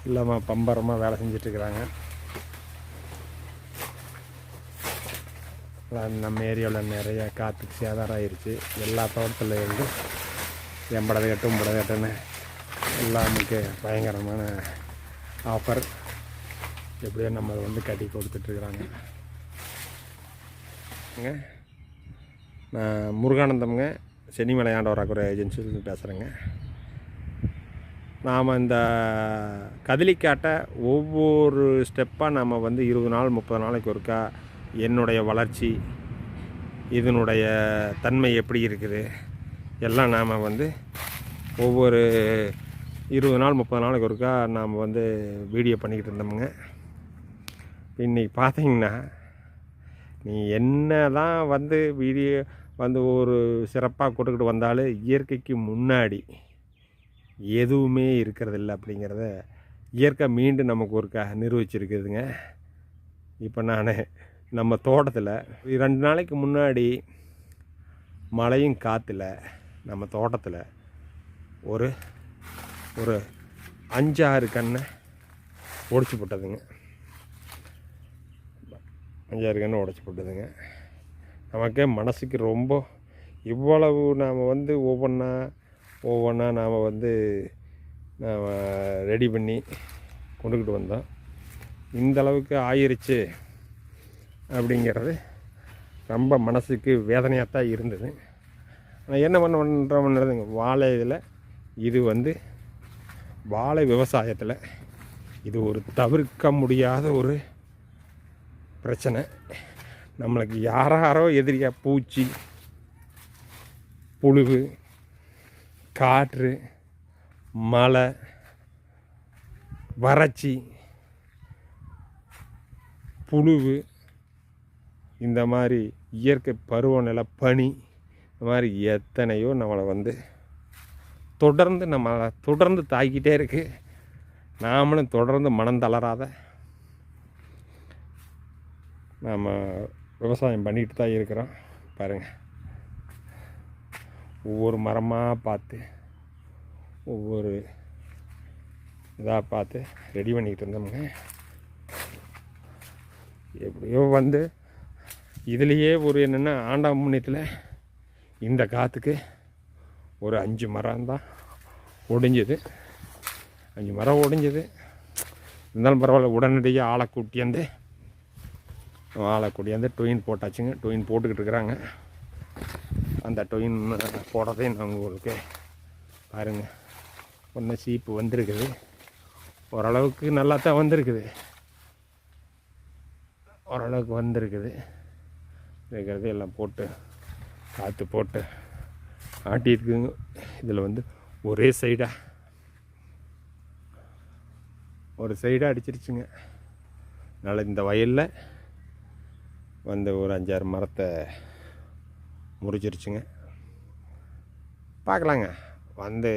இல்லாமல் பம்பரமாக வேலை செஞ்சிட்ருக்குறாங்க. நம்ம ஏரியாவில் நிறைய காற்றுக்கு சேதாரம் ஆயிடுச்சு. எல்லா தோட்டத்தில் இருந்து 80 கட்டு 50 கட்டுன்னு எல்லாமுக்கு பயங்கரமான ஆஃபர் எப்படியோ நம்ம வந்து கட்டி கொடுத்துட்ருக்குறாங்க. நான் முருகானந்தம்ங்க, சென்னிமலை ஆண்டவராக்குற ஏஜென்சியில் பேசுகிறேங்க. நாம் இந்த கதலிக்காட்டை ஒவ்வொரு ஸ்டெப்பாக நம்ம வந்து 20 நாள் 30 நாளைக்கு ஒருக்கா என்னுடைய வளர்ச்சி, இதனுடைய தன்மை எப்படி இருக்குது எல்லாம் நாம் வந்து ஒவ்வொரு 20 நாள் 30 நாளைக்கு ஒருக்கா நாம் வந்து வீடியோ பண்ணிக்கிட்டு இருந்தோமுங்க. இன்றைக்கி பார்த்தீங்கன்னா நீ என்ன தான் வந்து வீடியோ வந்து ஒரு சிறப்பாக கொடுத்துக்கிட்டு வந்தாலும் இயற்கைக்கு முன்னாடி எதுவுமே இருக்கிறதில்ல அப்படிங்கிறத இயற்கை மீண்டும் நமக்கு ஒருக்கா நிரூபிச்சிருக்குதுங்க. இப்போ நான் நம்ம தோட்டத்தில் 2 நாளைக்கு முன்னாடி மழையும் காற்றுல நம்ம தோட்டத்தில் ஒரு ஒரு 5-6 கன்றை உடைச்சி போட்டதுங்க. 5-6 கன்று உடைச்சி போட்டதுங்க. நமக்கே மனசுக்கு ரொம்ப இவ்வளவு நாம் வந்து ஒவ்வொன்றா நாம் வந்து நாம் ரெடி பண்ணி கொண்டுக்கிட்டு வந்தோம். இந்தளவுக்கு ஆயிருச்சு அப்படிங்கிறது ரொம்ப மனசுக்கு வேதனையாக தான் இருந்தது. ஆனால் என்ன பண்ணுறதுங்க, வாழை இதில் இது வந்து வாழை விவசாயத்தில் இது ஒரு தவிர்க்க முடியாத ஒரு பிரச்சனை. நம்மளுக்கு யாரோ எதிரியாக பூச்சி, புழுவு, காற்று, மழை, வறட்சி, புழுவு, இந்த மாதிரி இயற்கை பருவநிலை, பனி, இந்த மாதிரி எத்தனையோ நம்மளை வந்து தொடர்ந்து தாக்கிட்டே இருக்குது. நாமளும் தொடர்ந்து மனம் தளராத நாம் விவசாயம் பண்ணிட்டு தான் இருக்கிறோம். பாருங்கள், ஒவ்வொரு மரமாக பார்த்து ஒவ்வொரு இதாக பார்த்து ரெடி பண்ணிக்கிட்டு இருந்தோமுங்க. எப்படியோ வந்து இதுலேயே ஒரு என்னென்னா ஆண்டா முன்னேற்றில் இந்த காற்றுக்கு ஒரு 5 மரம் தான் ஒடிஞ்சது. 5 மரம் ஒடிஞ்சது. இருந்தாலும் பரவாயில்ல, உடனடியாக ஆளை கூட்டியாந்து டொயின் போட்டாச்சுங்க. டொயின் போட்டுக்கிட்டு இருக்கிறாங்க. அந்த டொயின் போடுறதே நான் உங்களுக்கு பாருங்கள். ஒன்று சீப்பு வந்திருக்குது, ஓரளவுக்கு நல்லா தான் வந்திருக்குது. ஓரளவுக்கு வந்திருக்குது. இருக்கிறது எல்லாம் போட்டு காற்று போட்டு ஆட்டியிருக்குங்க. இதில் வந்து ஒரே சைடாக அடிச்சிருச்சுங்க. அதனால் இந்த வயலில் வந்து ஒரு 5-6 மரத்தை முறிச்சிருச்சுங்க. பார்க்கலாங்க. வந்து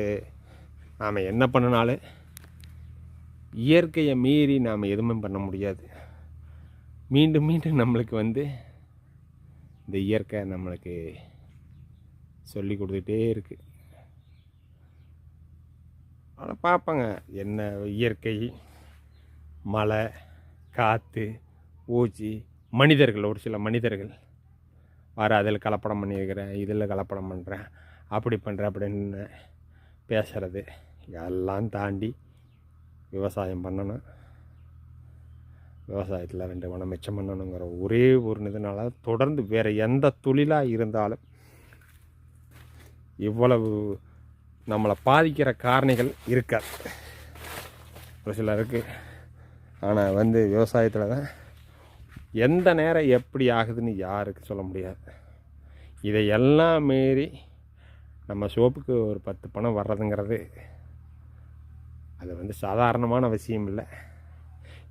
நாம் என்ன பண்ணினாலும் இயற்கையை மீறி நாம் எதுவுமே பண்ண முடியாது. மீண்டும் நம்மளுக்கு வந்து இந்த இயற்கை நம்மளுக்கு சொல்லி கொடுத்துட்டே இருக்குது. அதை பார்ப்பாங்க. என்ன இயற்கை, மழை, காற்று, பூச்சி, மனிதர்கள், ஒரு சில மனிதர்கள் அதில் கலப்படம் பண்ணியிருக்கிறேன், இதில் கலப்படம் பண்ணுறேன், அப்படி பண்ணுறேன் அப்படின்னு பேசுகிறது. எல்லாம் தாண்டி விவசாயம் பண்ணணும். விவசாயத்தில் 2 பணம் மிச்சம் பண்ணணுங்கிற ஒரே ஒரு இதனால தொடர்ந்து வேறு எந்த தொழிலாக இருந்தாலும் இவ்வளவு நம்மளை பாதிக்கிற காரணிகள் இருக்காது ஒரு சிலருக்கு. ஆனால் வந்து விவசாயத்தில் தான் எந்த நேரம் எப்படி ஆகுதுன்னு யாருக்கு சொல்ல முடியாது. இதையெல்லாம் மீறி நம்ம சோப்புக்கு ஒரு 10 பணம் வர்றதுங்கிறது அது வந்து சாதாரணமான விஷயம் இல்லை.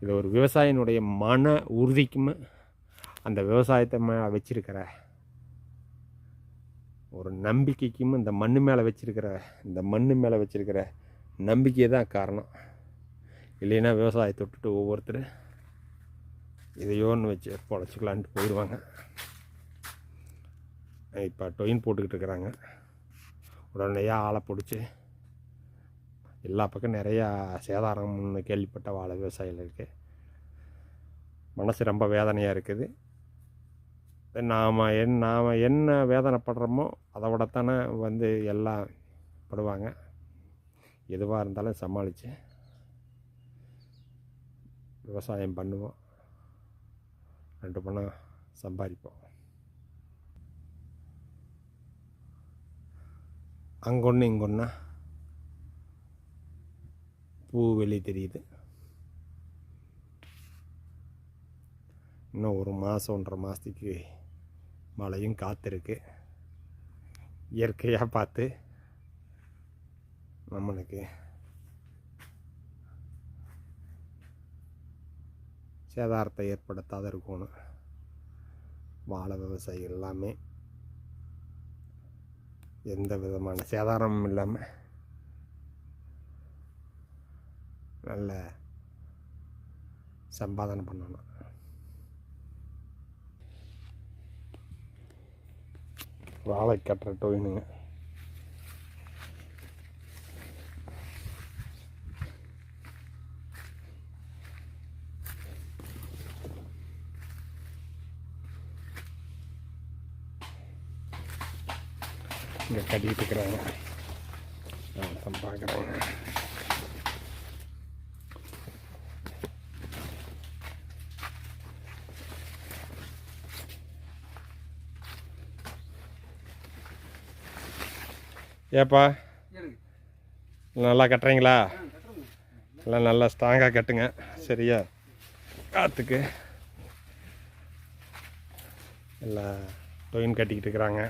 இது ஒரு விவசாயினுடைய மன உறுதிக்கும் அந்த விவசாயத்தை வச்சிருக்கிற ஒரு நம்பிக்கைக்கும் இந்த மண்ணு மேலே வச்சிருக்கிற நம்பிக்கை தான் காரணம். இல்லைன்னா விவசாயத்தை விட்டுட்டு ஒவ்வொருத்தர் இதையோன்னு வச்சு பொழைச்சிக்கலான்ட்டு போயிடுவாங்க. இப்போ டொயின் போட்டுக்கிட்டு இருக்கிறாங்க. உடனடியாக ஆளை பிடிச்சி எல்லா பக்கம் நிறையா சேதாரம்னு கேள்விப்பட்ட வாழை விவசாயிகளுக்கு மனசு ரொம்ப வேதனையாக இருக்குது. நாம் என்ன வேதனைப்படுறோமோ அதை விடத்தானே எல்லாம் படுவாங்க. எதுவாக இருந்தாலும் சமாளித்து விவசாயம் பண்ணுவோம், 2 பணம் சம்பாதிப்போம். அங்கொன்று இங்கொன்னா பூ வெளி தெரியுது. இன்னும் 1 மாதம் 1.5 மாதத்துக்கு மழையும் காத்திருக்கு. இயற்கையாக பார்த்து நம்மளுக்கு சேதாரத்தை ஏற்படுத்தாத இருக்கணும். வாழை விவசாயி எல்லாமே எந்த விதமான சேதாரமும் இல்லாமல் நல்ல சம்பாதனை பண்ணணும். வாழை கட்டுற டொயினுங்க. இங்கே கட்டிகிட்டு இருக்கிறாங்க, நான் பார்க்குறாங்க. ஏப்பா நல்லா கட்டுறீங்களா? எல்லாம் நல்லா ஸ்ட்ராங்காக கட்டுங்க சரியா? காற்றுக்கு எல்லாம் டொயின் கட்டிக்கிட்டு இருக்கிறாங்க.